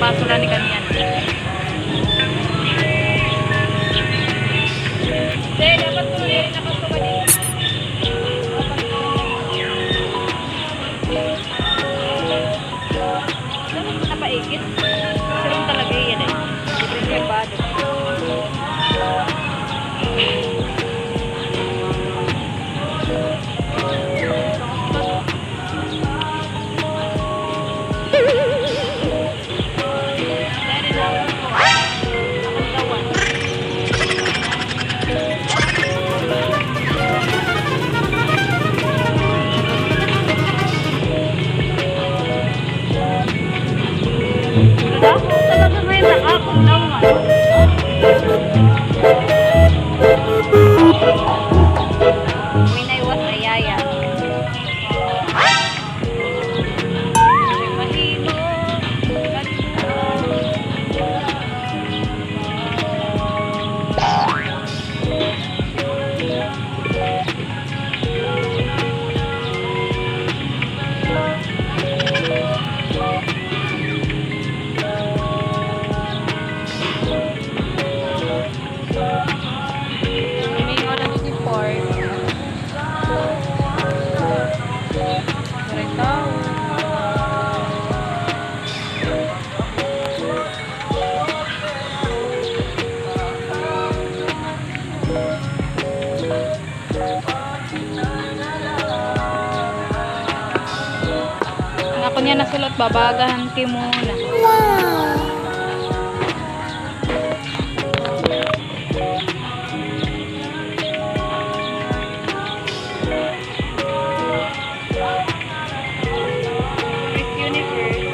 basura ni kanyan. Dapat ko rin nakasuka dito. Dapat ko napaikit. Sarang talaga yan eh. Different yung bado. Talaga may nakakulawan. May naiwas na yaya. Mahimo. Ako niya nasulot, babagahan ki muna. Wow! Miss Universe.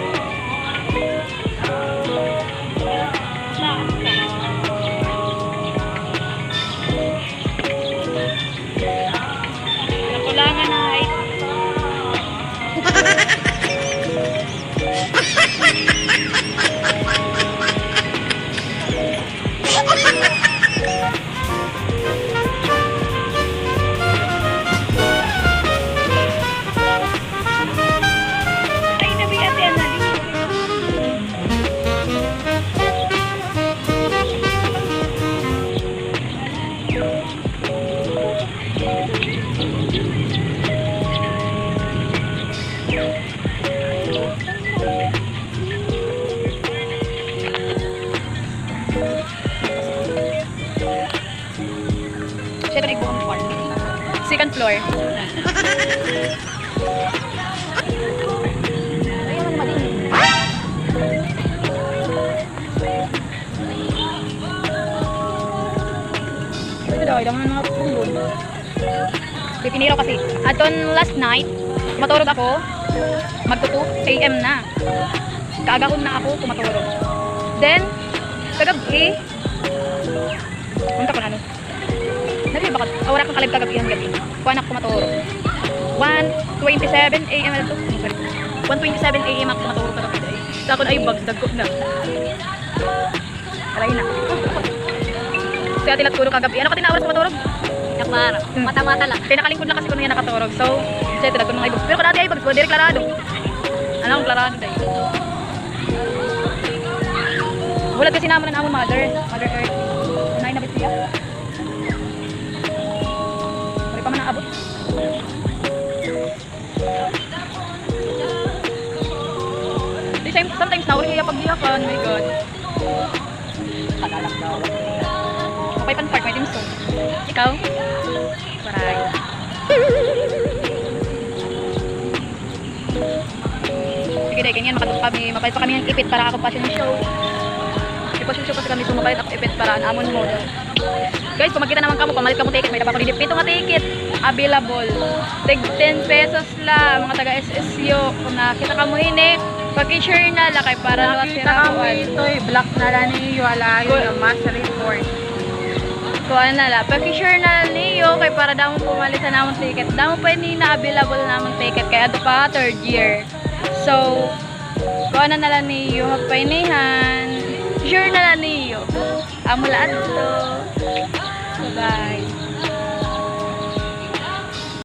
Nakulangan na height. Second floor. Ito daw, ilang mga punggol. Pipiniro kasi. Aton last night, kumaturog ako. Magto 2 AM na. Kaagahon na ako kumaturog. Then, kagabi, punta ko na ano. Nari ba wala kang kalib kagabi gabi. Kuha na kumaturo. 1:27 AM na to. 1:27 AM ako kumaturo kagabi. Sa ako na ay bags dagko na. Aray na. Kaya tinaturo kagabi. Ano ka tinaoras kumaturo? Yakmara. Mata-mata lang. Pinakalingkod lang kasi ko niya nakaturog. So, siya tinaturo ng ay bags. Pero kung dati ay bags, dire klarado. Ano ang klarado dahil? Bulat kasi naman ang among Mother Earth. Unay na bit siya. Pa man ang abot. Sometimes nauriya pag-iyakan. My God. Kalalak daw. Okay pan part, may dimsum. Ikaw? Paray. Sige dahil ganyan, makalit pa kami ng ipit para ako pa siya ng show. Ipasyon kasi kami sumabalit ako ipit para ang amon mo. Guys, kung magkita naman kamo, pamalit ka mo ticket, may dapat ko didipito nga ticket. Available. Tig 10 pesos lang, mga taga SSU. Kung nakita ka mo hini, pag-share na lakay para nakita ka mo ito, black na lang niyo, alayo na mass report. Kuha na lang. Pag-share na lang niyo, kay para daw mo pumalit sa namang ticket. Daw mo pa hindi na available namang ticket, kaya ito pa, 3rd year. So, kuha na lang niyo, magpainihan. Share na lang niyo. Amulaan to. Bye.